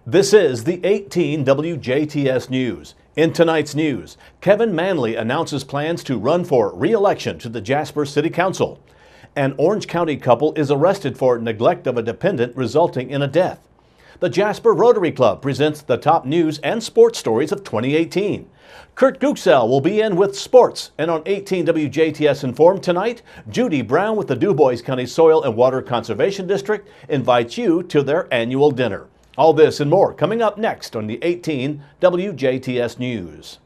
This is the 18 WJTS News. In tonight's news, Kevin Manley announces plans to run for re-election to the Jasper City Council. An Orange County couple is arrested for neglect of a dependent resulting in a death. The Jasper Rotary Club presents the top news and sports stories of 2018. Kurt Guxell will be in with sports, and on 18 WJTS Informed tonight, Judy Brown with the Dubois County Soil and Water Conservation District invites you to their annual dinner. All this and more coming up next on the 18 WJTS News.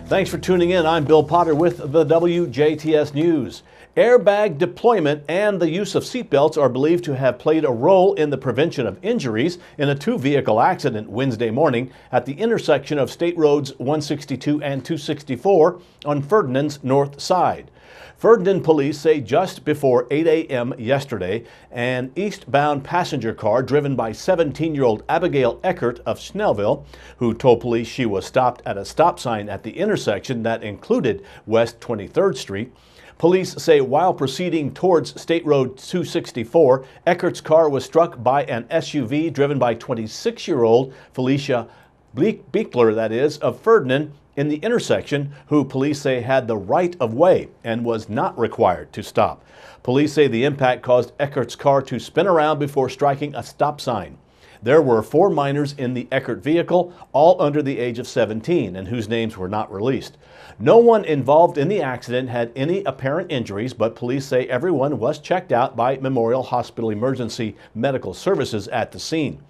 Thanks for tuning in. I'm Bill Potter with the WJTS News. Airbag deployment and the use of seatbelts are believed to have played a role in the prevention of injuries in a two-vehicle accident Wednesday morning at the intersection of State Roads 162 and 264 on Ferdinand's north side. Ferdinand police say just before 8 a.m. yesterday, an eastbound passenger car driven by 17-year-old Abigail Eckert of Snellville, who told police she was stopped at a stop sign at the intersection that included West 23rd Street. Police say while proceeding towards State Road 264, Eckert's car was struck by an SUV driven by 26-year-old Felicia Beekler, that is, of Ferdinand, in the intersection, who police say had the right of way and was not required to stop. Police say the impact caused Eckert's car to spin around before striking a stop sign. There were 4 minors in the Eckert vehicle, all under the age of 17, and whose names were not released. No one involved in the accident had any apparent injuries, but police say everyone was checked out by Memorial Hospital Emergency Medical Services at the scene.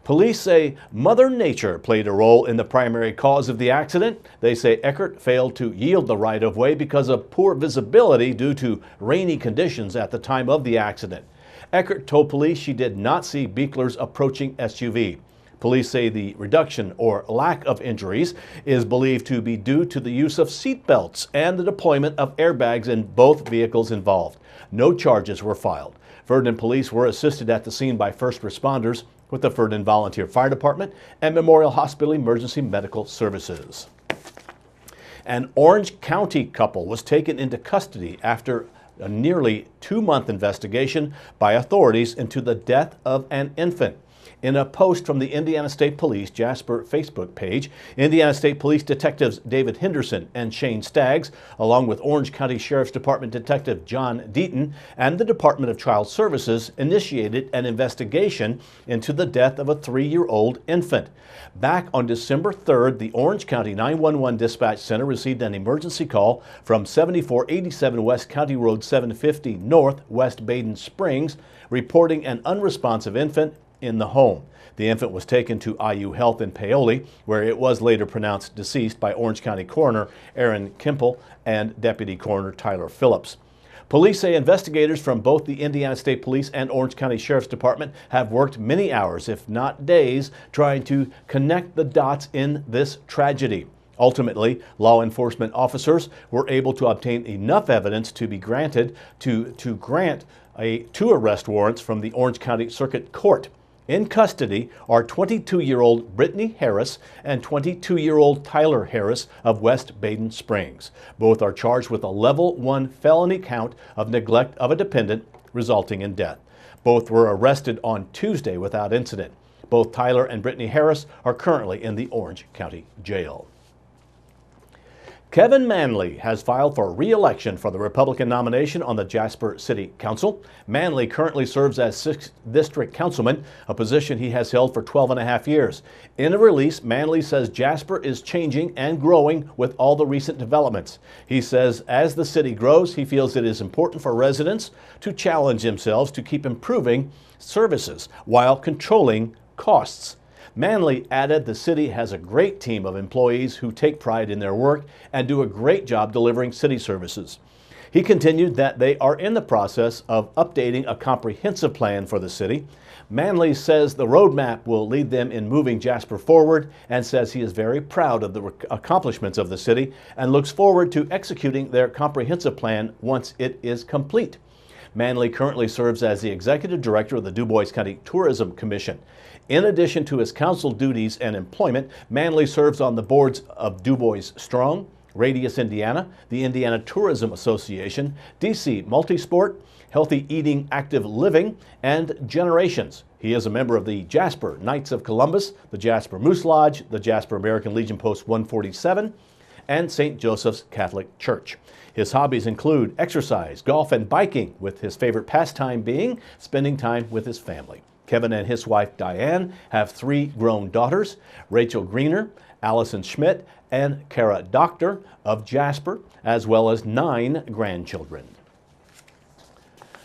Police say Mother Nature played a role in the primary cause of the accident. They say Eckert failed to yield the right-of-way because of poor visibility due to rainy conditions at the time of the accident. Eckert told police she did not see Beekler's approaching SUV. Police say the reduction or lack of injuries is believed to be due to the use of seat belts and the deployment of airbags in both vehicles involved. No charges were filed. Ferdinand police were assisted at the scene by first responders with the Ferdinand Volunteer Fire Department and Memorial Hospital Emergency Medical Services. An Orange County couple was taken into custody after a nearly 2-month investigation by authorities into the death of an infant. In a post from the Indiana State Police Jasper Facebook page, Indiana State Police Detectives David Henderson and Shane Staggs, along with Orange County Sheriff's Department Detective John Deaton and the Department of Child Services, initiated an investigation into the death of a 3-year-old infant. Back on December 3rd, the Orange County 911 Dispatch Center received an emergency call from 7487 West County Road 750 North, West Baden Springs, reporting an unresponsive infant in the home. The infant was taken to IU Health in Paoli, where it was later pronounced deceased by Orange County Coroner Aaron Kimple and Deputy Coroner Tyler Phillips. Police say investigators from both the Indiana State Police and Orange County Sheriff's Department have worked many hours, if not days, trying to connect the dots in this tragedy. Ultimately, law enforcement officers were able to obtain enough evidence to be granted to grant 2 arrest warrants from the Orange County Circuit Court. In custody are 22-year-old Brittany Harris and 22-year-old Tyler Harris of West Baden Springs. Both are charged with a level 1 felony count of neglect of a dependent resulting in death. Both were arrested on Tuesday without incident. Both Tyler and Brittany Harris are currently in the Orange County Jail. Kevin Manley has filed for re-election for the Republican nomination on the Jasper City Council. Manley currently serves as 6th District Councilman, a position he has held for 12.5 years. In a release, Manley says Jasper is changing and growing with all the recent developments. He says as the city grows, he feels it is important for residents to challenge themselves to keep improving services while controlling costs. Manley added the city has a great team of employees who take pride in their work and do a great job delivering city services. He continued that they are in the process of updating a comprehensive plan for the city. Manley says the roadmap will lead them in moving Jasper forward and says he is very proud of the accomplishments of the city and looks forward to executing their comprehensive plan once it is complete. Manley currently serves as the executive director of the Dubois County Tourism Commission. In addition to his council duties and employment, Manley serves on the boards of Dubois Strong, Radius Indiana, the Indiana Tourism Association, DC Multisport, Healthy Eating Active Living, and Generations. He is a member of the Jasper Knights of Columbus, the Jasper Moose Lodge, the Jasper American Legion Post 147, and St. Joseph's Catholic Church. His hobbies include exercise, golf, and biking, with his favorite pastime being spending time with his family. Kevin and his wife Diane have 3 grown daughters, Rachel Greener, Allison Schmidt, and Kara Doctor of Jasper, as well as 9 grandchildren.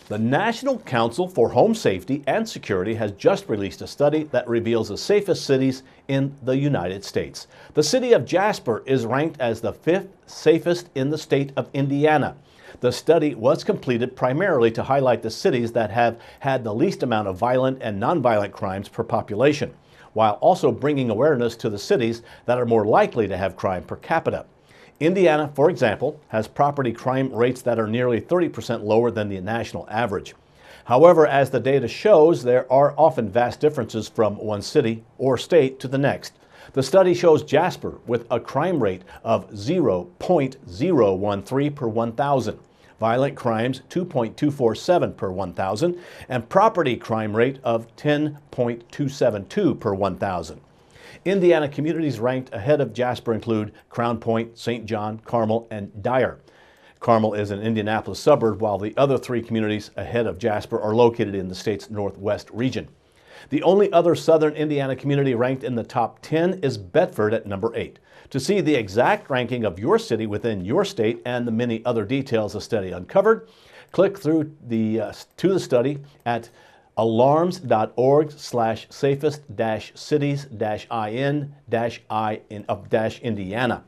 The National Council for Home Safety and Security has just released a study that reveals the safest cities in the United States. The city of Jasper is ranked as the 5th safest in the state of Indiana. The study was completed primarily to highlight the cities that have had the least amount of violent and nonviolent crimes per population, while also bringing awareness to the cities that are more likely to have crime per capita. Indiana, for example, has property crime rates that are nearly 30% lower than the national average. However, as the data shows, there are often vast differences from one city or state to the next. The study shows Jasper with a crime rate of 0.013 per 1,000, violent crimes 2.247 per 1,000, and property crime rate of 10.272 per 1,000. Indiana communities ranked ahead of Jasper include Crown Point, St. John, Carmel, and Dyer. Carmel is an Indianapolis suburb, while the other 3 communities ahead of Jasper are located in the state's northwest region. The only other southern Indiana community ranked in the top 10 is Bedford at number 8. To see the exact ranking of your city within your state and the many other details the study uncovered, click through to the study at alarms.org/safest-cities-in-Indiana.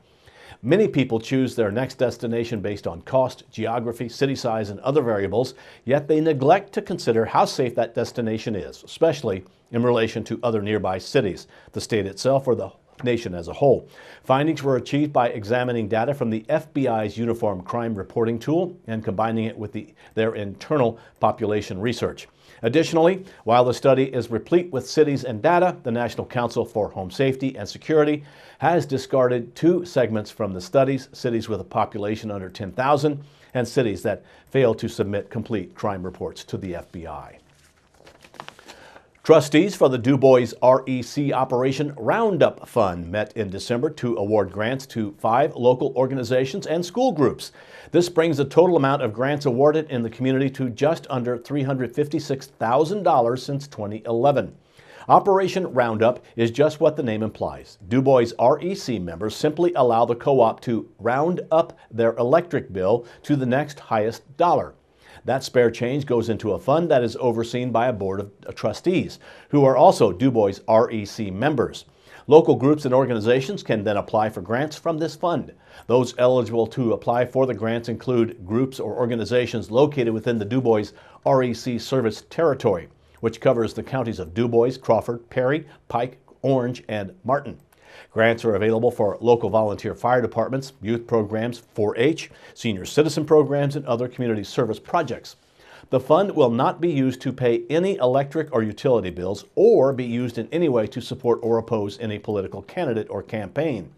Many people choose their next destination based on cost, geography, city size, and other variables, yet they neglect to consider how safe that destination is, especially in relation to other nearby cities, the state itself, or the nation as a whole. Findings were achieved by examining data from the FBI's Uniform Crime Reporting Tool and combining it with their internal population research. Additionally, while the study is replete with cities and data, the National Council for Home Safety and Security has discarded 2 segments from the studies: cities with a population under 10,000 and cities that fail to submit complete crime reports to the FBI. Trustees for the Dubois REC Operation Roundup Fund met in December to award grants to 5 local organizations and school groups. This brings the total amount of grants awarded in the community to just under $356,000 since 2011. Operation Roundup is just what the name implies. Dubois REC members simply allow the co-op to round up their electric bill to the next highest dollar. That spare change goes into a fund that is overseen by a board of trustees, who are also Dubois REC members. Local groups and organizations can then apply for grants from this fund. Those eligible to apply for the grants include groups or organizations located within the Dubois REC service territory, which covers the counties of Dubois, Crawford, Perry, Pike, Orange, and Martin. Grants are available for local volunteer fire departments, youth programs, 4-H, senior citizen programs, and other community service projects. The fund will not be used to pay any electric or utility bills or be used in any way to support or oppose any political candidate or campaign.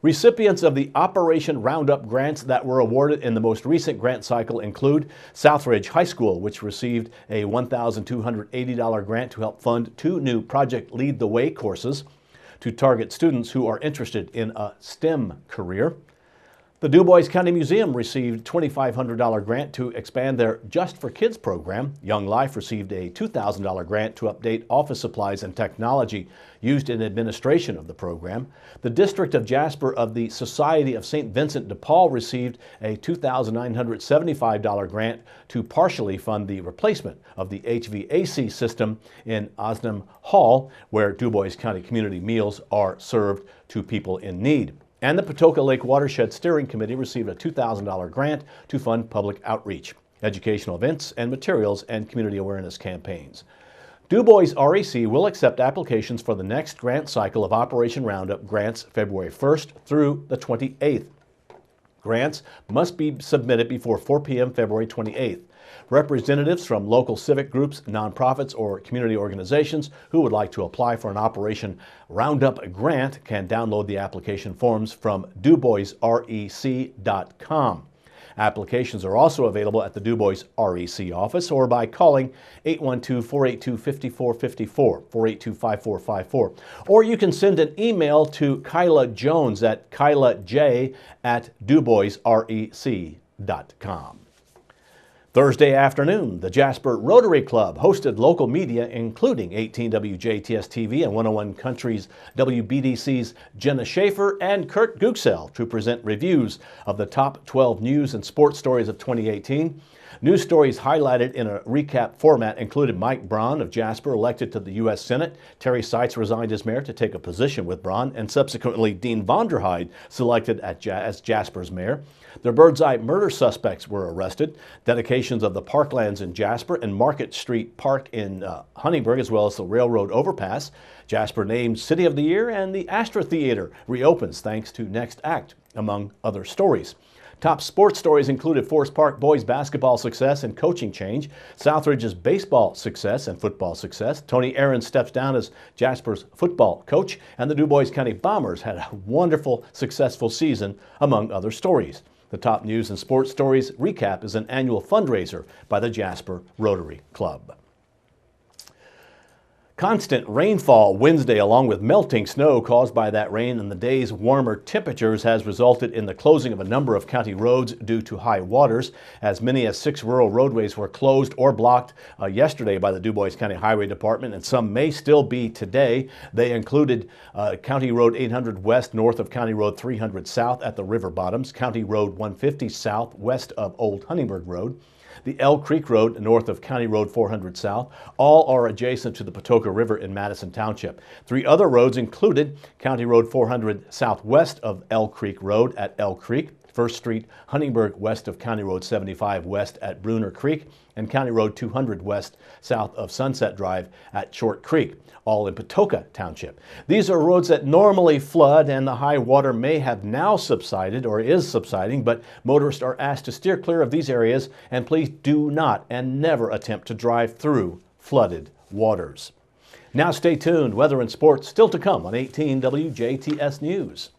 Recipients of the Operation Roundup grants that were awarded in the most recent grant cycle include Southridge High School, which received a $1,280 grant to help fund 2 new Project Lead the Way courses to target students who are interested in a STEM career. The Dubois County Museum received a $2,500 grant to expand their Just for Kids program. Young Life received a $2,000 grant to update office supplies and technology used in administration of the program. The District of Jasper of the Society of St. Vincent de Paul received a $2,975 grant to partially fund the replacement of the HVAC system in Osnum Hall, where Dubois County community meals are served to people in need. And the Patoka Lake Watershed Steering Committee received a $2,000 grant to fund public outreach, educational events and materials, and community awareness campaigns. Dubois RAC will accept applications for the next grant cycle of Operation Roundup grants February 1st through the 28th. Grants must be submitted before 4 p.m. February 28th. Representatives from local civic groups, nonprofits, or community organizations who would like to apply for an Operation Roundup grant can download the application forms from DuboisRAC.com. Applications are also available at the Dubois RAC office or by calling 812-482-5454, 482-5454. Or you can send an email to Kyla Jones at kylaj@duboisrac.com. Thursday afternoon, the Jasper Rotary Club hosted local media, including 18 WJTS TV and 101 Country's WBDC's Jenna Schaefer and Kurt Guxell to present reviews of the top 12 news and sports stories of 2018. News stories highlighted in a recap format included Mike Braun of Jasper elected to the U.S. Senate, Terry Seitz resigned as mayor to take a position with Braun, and subsequently Dean Vonderheide selected as Jasper's mayor. The Bird's Eye murder suspects were arrested. Dedications of the parklands in Jasper and Market Street Park in Huntingburg, as well as the railroad overpass. Jasper named City of the Year, and the Astra Theater reopens thanks to Next Act, among other stories. Top sports stories included Forest Park boys basketball success and coaching change, Southridge's baseball success and football success, Tony Aaron steps down as Jasper's football coach, and the Dubois County Bombers had a wonderful, successful season, among other stories. The Top News and Sports Stories recap is an annual fundraiser by the Jasper Rotary Club. Constant rainfall Wednesday, along with melting snow caused by that rain and the day's warmer temperatures, has resulted in the closing of a number of county roads due to high waters. As many as 6 rural roadways were closed or blocked yesterday by the Dubois County Highway Department, and some may still be today. They included County Road 800 west north of County Road 300 south at the river bottoms, County Road 150 south west of Old Huntingburg Road, the Elk Creek Road north of County Road 400 South. All are adjacent to the Patoka River in Madison Township. 3 other roads included County Road 400 southwest of Elk Creek Road at Elk Creek, 1st Street, Huntingburg west of County Road 75 west at Bruner Creek, and County Road 200 west south of Sunset Drive at Short Creek, all in Patoka Township. These are roads that normally flood, and the high water may have now subsided or is subsiding, but motorists are asked to steer clear of these areas, and please do not and never attempt to drive through flooded waters. Now stay tuned. Weather and sports still to come on 18 WJTS News.